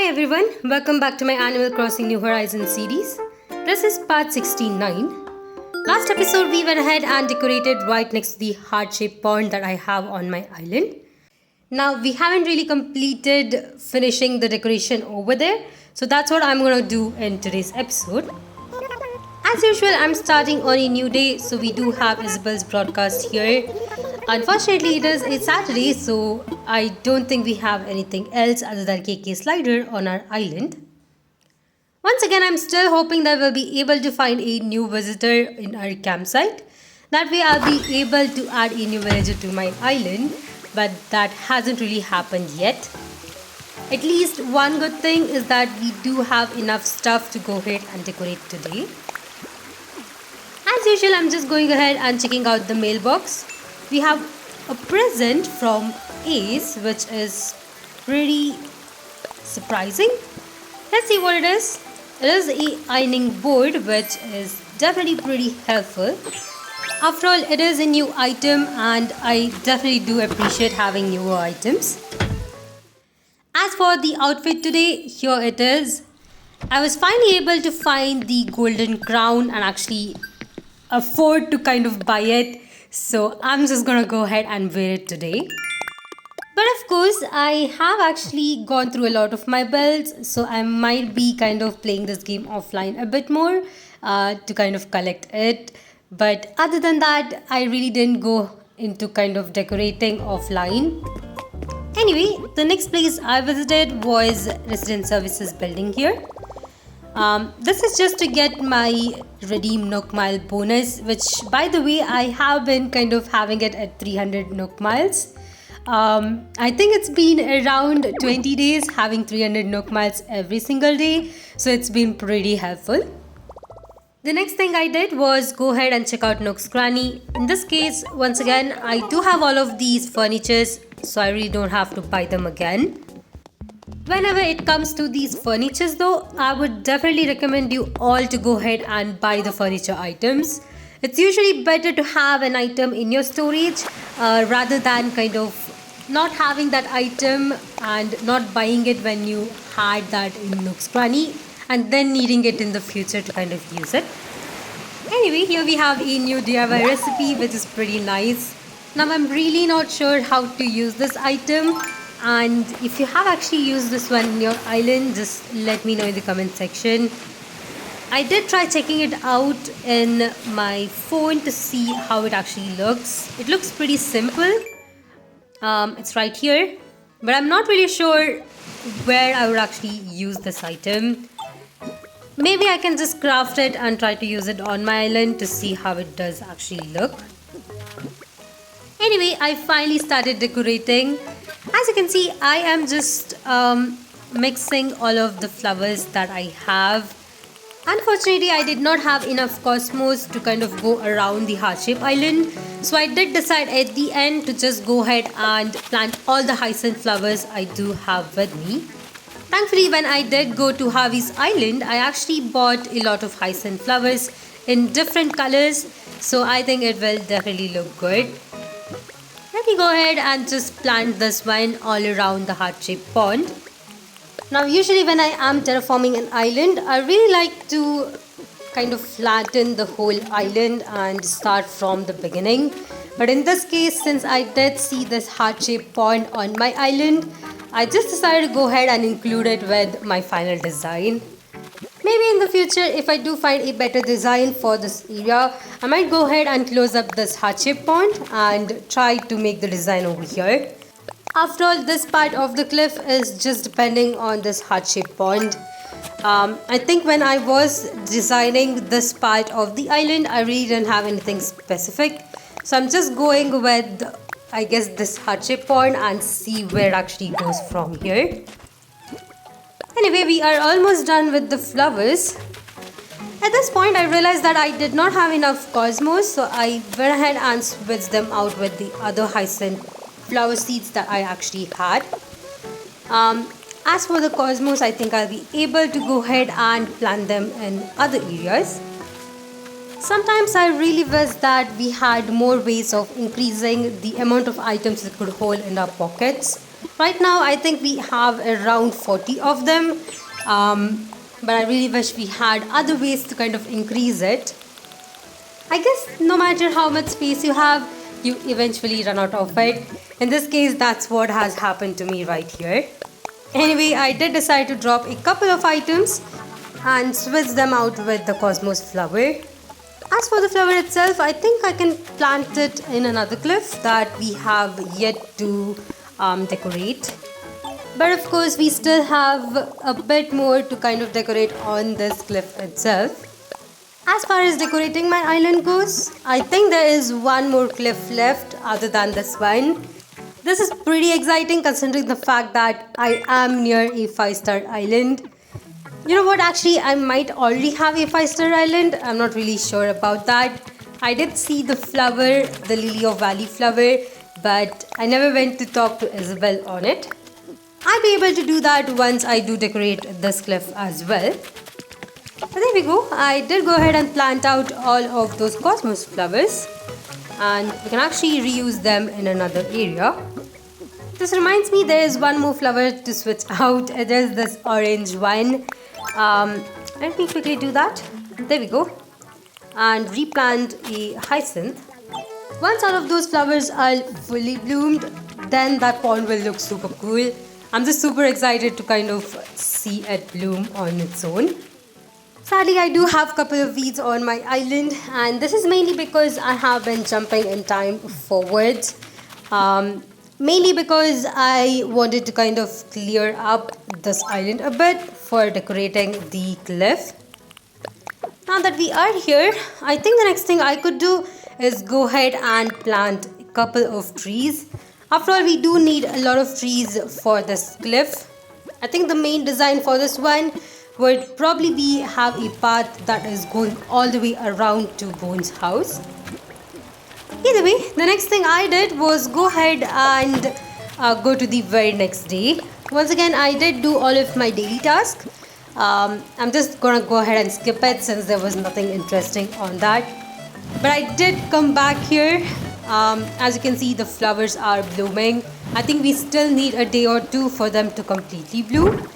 everyone, welcome back to my Animal Crossing New Horizons series. This is part 69. Last episode we went ahead and decorated right next to the heart-shaped pond that I have on my island. Now we haven't really completed finishing the decoration over there, so that's what I'm going to do in today's episode. As usual, I'm starting on a new day, so we do have Isabel's broadcast here. Unfortunately, it is a Saturday, so I don't think we have anything else other than KK Slider on our island. Once again, I'm still hoping that we'll be able to find a new visitor in our campsite. That way I'll be able to add a new villager to my island, but that hasn't really happened yet. At least one good thing is that we do have enough stuff to go ahead and decorate today. As usual, I'm just going ahead and checking out the mailbox. We have a present from Ace, which is pretty surprising. Let's see what it is. It is an ironing board, which is definitely pretty helpful. After all, it is a new item and I definitely do appreciate having newer items. As for the outfit today, here it is. I was finally able to find the golden crown and actually afford to kind of buy it. So I'm just gonna go ahead and wear it today. But of course, I have actually gone through a lot of my builds, so I might be kind of playing this game offline a bit more to kind of collect it. But other than that, I really didn't go into kind of decorating offline. Anyway, the next place I visited was Resident Services building here. This is just to get my Redeem Nook Mile bonus, which by the way I have been kind of having it at 300 Nook Miles. I think it's been around 20 days having 300 Nook Miles every single day, so it's been pretty helpful. The next thing I did was go ahead and check out Nook's Cranny. In this case, once again, I do have all of these furnitures, so I really don't have to buy them again. Whenever it comes to these furnitures though, I would definitely recommend you all to go ahead and buy the furniture items. It's usually better to have an item in your storage rather than kind of not having that item and not buying it when you had that in Nook's Cranny and then needing it in the future to kind of use it. Anyway, here we have a new DIY recipe which is pretty nice. Now I'm really not sure how to use this item. And if you have actually used this one in your island, just let me know in the comment section. I did try checking it out in my phone to see how it actually looks. It looks pretty simple. It's right here. But I'm not really sure where I would actually use this item. Maybe I can just craft it and try to use it on my island to see how it does actually look. Anyway, I finally started decorating. As you can see, I am just mixing all of the flowers that I have. Unfortunately, I did not have enough cosmos to kind of go around the heart-shaped island. So I did decide at the end to just go ahead and plant all the hyacinth flowers I do have with me. Thankfully, when I did go to Harvey's island, I actually bought a lot of hyacinth flowers in different colors. So I think it will definitely look good. Let me go ahead and just plant this one all around the heart-shaped pond. Now usually when I am terraforming an island, I really like to kind of flatten the whole island and start from the beginning. But in this case, since I did see this heart-shaped pond on my island, I just decided to go ahead and include it with my final design. Maybe in the future, if I do find a better design for this area, I might go ahead and close up this heart-shaped pond and try to make the design over here. After all, this part of the cliff is just depending on this heart-shaped pond. I think when I was designing this part of the island, I really didn't have anything specific. So I'm just going with, I guess, this heart-shaped pond and see where it actually goes from here. Anyway, we are almost done with the flowers. At this point, I realized that I did not have enough cosmos, so I went ahead and switched them out with the other hyacinth flower seeds that I actually had. As for the cosmos, I think I'll be able to go ahead and plant them in other areas. Sometimes I really wish that we had more ways of increasing the amount of items we could hold in our pockets. Right now, I think we have around 40 of them. But I really wish we had other ways to kind of increase it. I guess no matter how much space you have, you eventually run out of it. In this case, that's what has happened to me right here. Anyway, I did decide to drop a couple of items and switch them out with the cosmos flower. As for the flower itself, I think I can plant it in another cliff that we have yet to decorate. But of course, we still have a bit more to kind of decorate on this cliff itself. As far as decorating my island goes, I think there is one more cliff left other than this one. This is pretty exciting considering the fact that I am near a 5-star island. You know what, actually I might already have a 5-star island. I'm not really sure about that. I did see the flower, the lily of valley flower, but I never went to talk to Isabel on it. I'll be able to do that once I do decorate this cliff as well. But there we go. I did go ahead and plant out all of those cosmos flowers, and we can actually reuse them in another area. This reminds me there is one more flower to switch out. It is this orange one. Let me quickly do that. There we go. And replant a hyacinth. Once all of those flowers are fully bloomed, then that pond will look super cool. I'm just super excited to kind of see it bloom on its own. Sadly, I do have a couple of weeds on my island, and this is mainly because I have been jumping in time forwards. Mainly because I wanted to kind of clear up this island a bit for decorating the cliff. Now that we are here, I think the next thing I could do is go ahead and plant a couple of trees. After all, we do need a lot of trees for this cliff. I think the main design for this one would probably be have a path that is going all the way around to Bone's house. Either way, the next thing I did was go ahead and go to the very next day. Once again, I did do all of my daily tasks. I'm just gonna go ahead and skip it since there was nothing interesting on that. But I did come back here. As you can see, the flowers are blooming. I think we still need a day or two for them to completely bloom.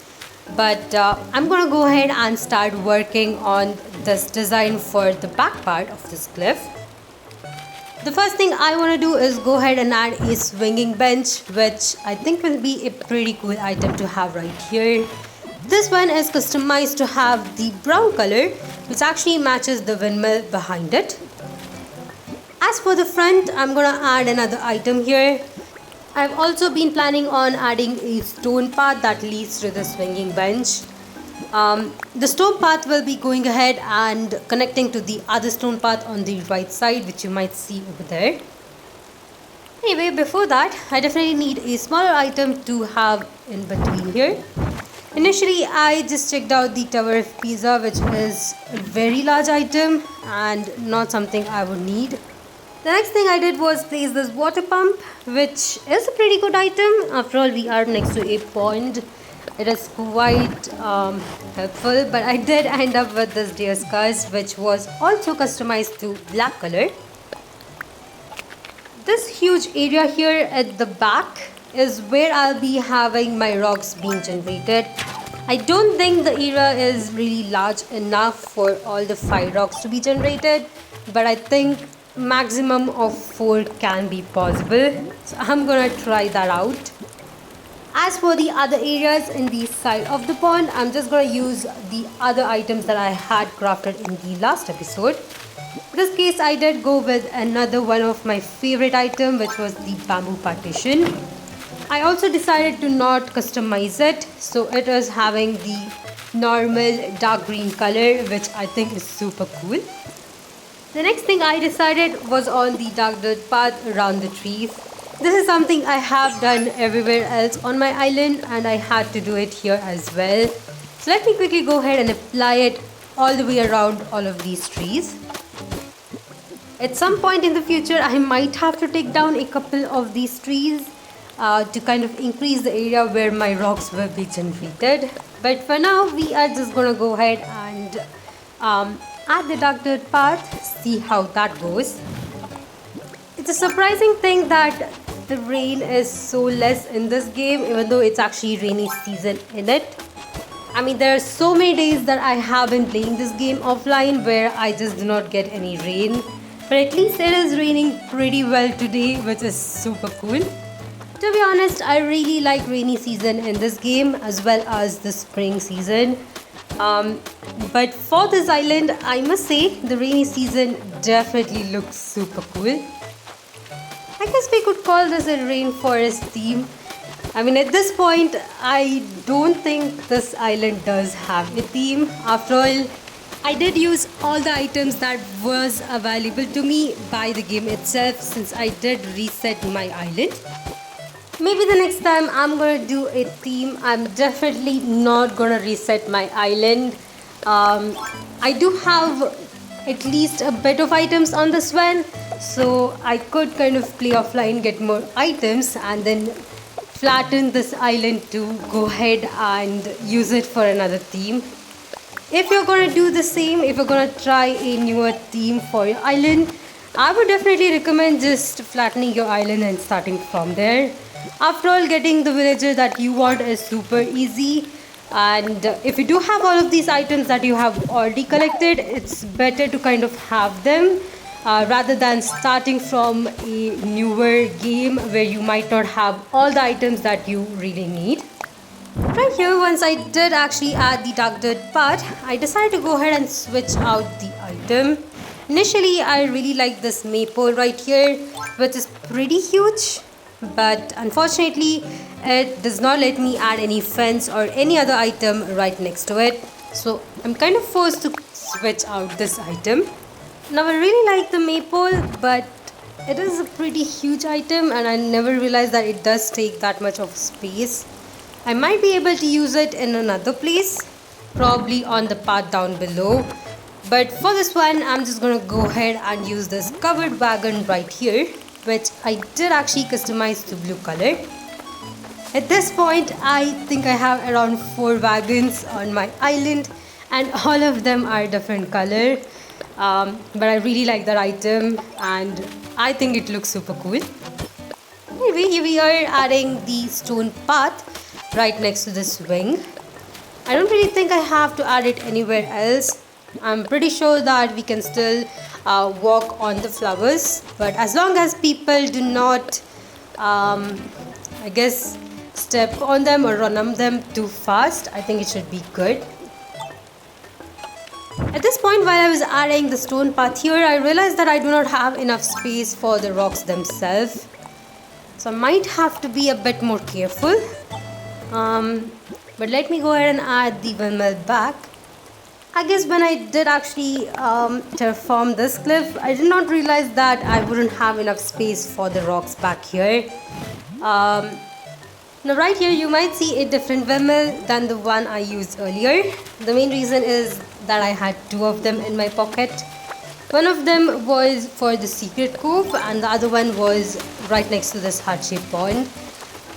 But I'm gonna go ahead and start working on this design for the back part of this cliff. The first thing I want to do is go ahead and add a swinging bench, which I think will be a pretty cool item to have right here. This one is customized to have the brown color, which actually matches the windmill behind it. As for the front, I'm gonna add another item here. I've also been planning on adding a stone path that leads to the swinging bench. The stone path will be going ahead and connecting to the other stone path on the right side, which you might see over there. Anyway, before that, I definitely need a smaller item to have in between here. Initially, I just checked out the Tower of Pisa, which is a very large item and not something I would need. The next thing I did was place this water pump, which is a pretty good item. After all, we are next to a pond. It is quite helpful, but I did end up with this deer skulls, which was also customized to black color. This huge area here at the back is where I'll be having my rocks being generated. I don't think the area is really large enough for all the 5 rocks to be generated, but I think maximum of 4 can be possible. So I'm gonna try that out. As for the other areas in the side of the pond, I'm just gonna use the other items that I had crafted in the last episode. In this case, I did go with another one of my favorite items, which was the bamboo partition. I also decided to not customize it, so it is having the normal dark green color, which I think is super cool. The next thing I decided was on the dark dirt path around the trees. This is something I have done everywhere else on my island, and I had to do it here as well. So let me quickly go ahead and apply it all the way around all of these trees. At some point in the future, I might have to take down a couple of these trees to kind of increase the area where my rocks will be generated. But for now, we are just gonna go ahead and add the dark dirt path, see how that goes. It's a surprising thing that the rain is so less in this game, even though it's actually rainy season in it. I mean, there are so many days that I have been playing this game offline where I just do not get any rain. But at least it is raining pretty well today, which is super cool. To be honest, I really like rainy season in this game as well as the spring season. But for this island, I must say the rainy season definitely looks super cool. I guess we could call this a rainforest theme. I mean, at this point, I don't think this island does have a theme. After all, I did use all the items that was available to me by the game itself since I did reset my island. Maybe the next time I'm gonna do a theme, I'm definitely not gonna reset my island. I do have at least a bit of items on this one, so I could kind of play offline, get more items, and then flatten this island to go ahead and use it for another theme. If you're gonna do the same, if you're gonna try a newer theme for your island, I would definitely recommend just flattening your island and starting from there. After all, getting the villager that you want is super easy, and if you do have all of these items that you have already collected, it's better to kind of have them rather than starting from a newer game where you might not have all the items that you really need. Right here, once I did actually add the dark dirt part, I decided to go ahead and switch out the item. Initially, I really like this maple right here, which is pretty huge. But unfortunately, it does not let me add any fence or any other item right next to it. So I'm kind of forced to switch out this item. Now I really like the maple, but it is a pretty huge item and I never realized that it does take that much of space. I might be able to use it in another place, probably on the path down below. But for this one, I'm just gonna go ahead and use this covered wagon right here, which I did actually customize to blue color. At this point, I think I have around 4 wagons on my island and all of them are different color. But I really like that item and I think it looks super cool. Anyway, here we are adding the stone path right next to this wing. I don't really think I have to add it anywhere else. I'm pretty sure that we can still walk on the flowers, but as long as people do not I guess step on them or run on them too fast, I think it should be good. At this point, while I was adding the stone path here, I realized that I do not have enough space for the rocks themselves, so I might have to be a bit more careful. But let me go ahead and add the windmill back. I guess when I did actually terraform this cliff, I did not realize that I wouldn't have enough space for the rocks back here. Now right here you might see a different windmill than the one I used earlier. The main reason is that I had 2 of them in my pocket. One of them was for the secret cove and the other one was right next to this heart-shaped pond.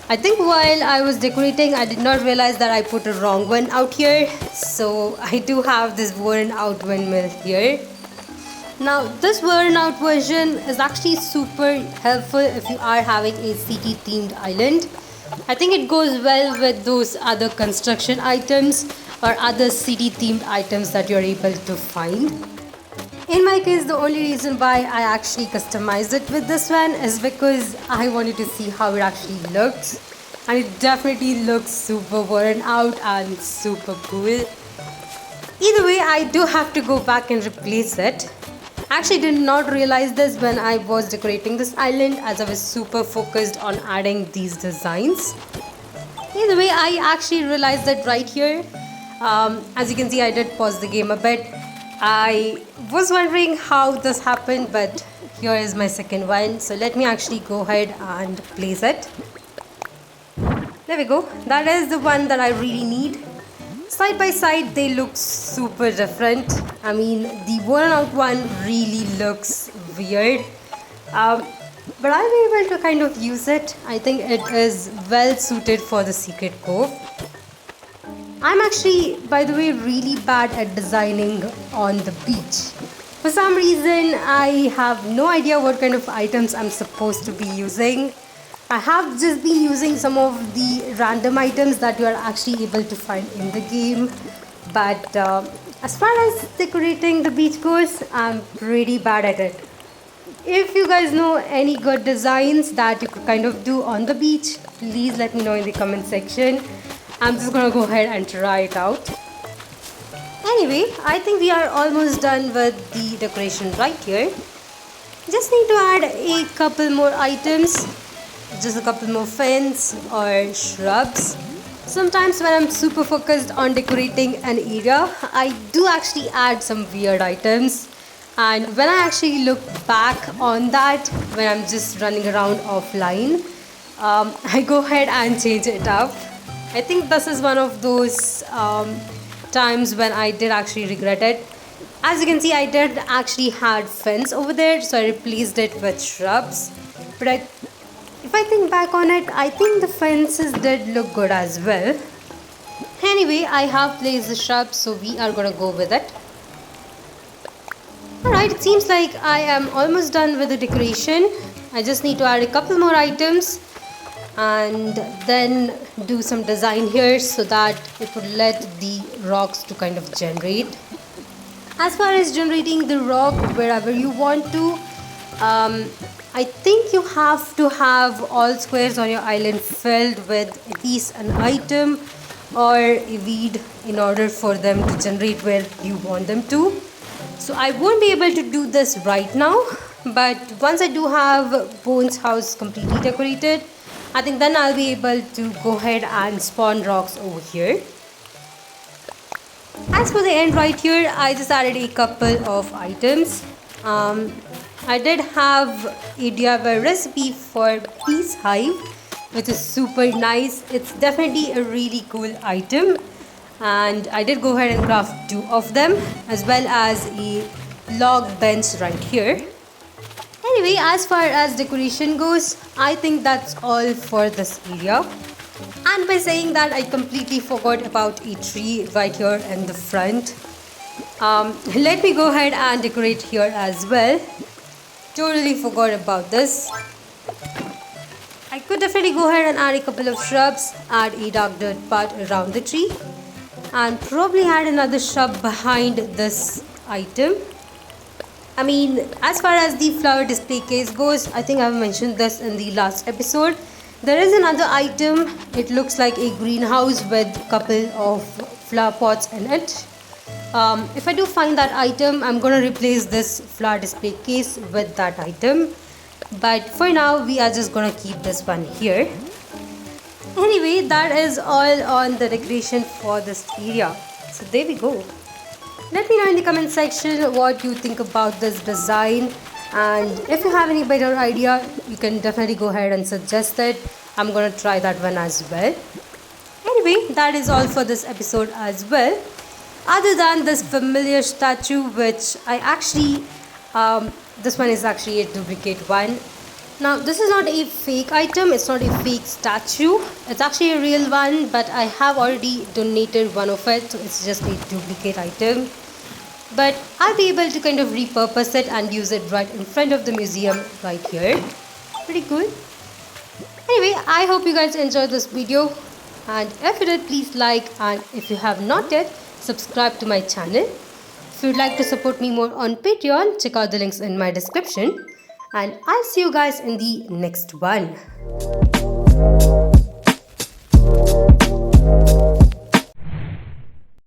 I think while I was decorating, I did not realize that I put a wrong one out here. So I do have this worn out windmill here. Now this worn out version is actually super helpful if you are having a city themed island. I think it goes well with those other construction items or other city themed items that you're able to find. In my case, the only reason why I actually customized it with this one is because I wanted to see how it actually looks. And it definitely looks super worn out and super cool. Either way, I do have to go back and replace it. I actually did not realize this when I was decorating this island, as I was super focused on adding these designs. Either way, I actually realized that right here. As you can see, I did pause the game a bit. I was wondering how this happened, but here is my second one. So let me actually go ahead and place it. There we go. That is the one that I really need. Side by side, they look super different. I mean, the worn out one really looks weird. But I'll be able to kind of use it. I think it is well suited for the secret cove. I'm actually, by the way, really bad at designing on the beach. For some reason, I have no idea what kind of items I'm supposed to be using. I have just been using some of the random items that you are actually able to find in the game. But as far as decorating the beach goes, I'm pretty bad at it. If you guys know any good designs that you could kind of do on the beach, please let me know in the comment section. I'm just gonna go ahead and try it out. Anyway, I think we are almost done with the decoration right here. Just need to add a couple more items, just a couple more fence or shrubs. Sometimes when I'm super focused on decorating an area, I do actually add some weird items. And when I actually look back on that, when I'm just running around offline, I go ahead and change it up. I think this is one of those times when I did actually regret it. As you can see, I did actually had fence over there, so I replaced it with shrubs. But if I think back on it, I think the fences did look good as well. Anyway, I have placed the shrubs, so we are gonna go with it. Alright, it seems like I am almost done with the decoration. I just need to add a couple more items and then do some design here so that it would let the rocks to kind of generate. As far as generating the rock wherever you want to, I think you have to have all squares on your island filled with at least an item or a weed in order for them to generate where you want them to. So I won't be able to do this right now, but once I do have Bones' house completely decorated, I think then I'll be able to go ahead and spawn rocks over here. As for the end right here, I just added a couple of items. I did have a DIY recipe for Peace Hive, which is super nice. It's definitely a really cool item. And I did go ahead and craft 2 of them, as well as a log bench right here. Anyway, as far as decoration goes, I think that's all for this area. And by saying that, I completely forgot about a tree right here in the front. Let me go ahead and decorate here as well. Totally forgot about this. I could definitely go ahead and add a couple of shrubs, add a dark dirt part around the tree, and probably add another shrub behind this item. I mean, as far as the flower display case goes, I think I've mentioned this in the last episode. There is another item. It looks like a greenhouse with a couple of flower pots in it. If I do find that item, I'm going to replace this flower display case with that item. But for now, we are just going to keep this one here. Anyway, that is all on the decoration for this area. So there we go. Let me know in the comment section what you think about this design, and if you have any better idea, you can definitely go ahead and suggest it. I'm gonna try that one as well. Anyway, that is all for this episode as well. Other than this familiar statue, which I actually, this one is actually a duplicate one. Now, this is not a fake item, it's not a fake statue. It's actually a real one, but I have already donated one of it, so it's just a duplicate item. But I'll be able to kind of repurpose it and use it right in front of the museum right here. Pretty cool. Anyway, I hope you guys enjoyed this video. And if you did, please like, and if you have not yet, subscribe to my channel. If you'd like to support me more on Patreon, check out the links in my description. And I'll see you guys in the next one.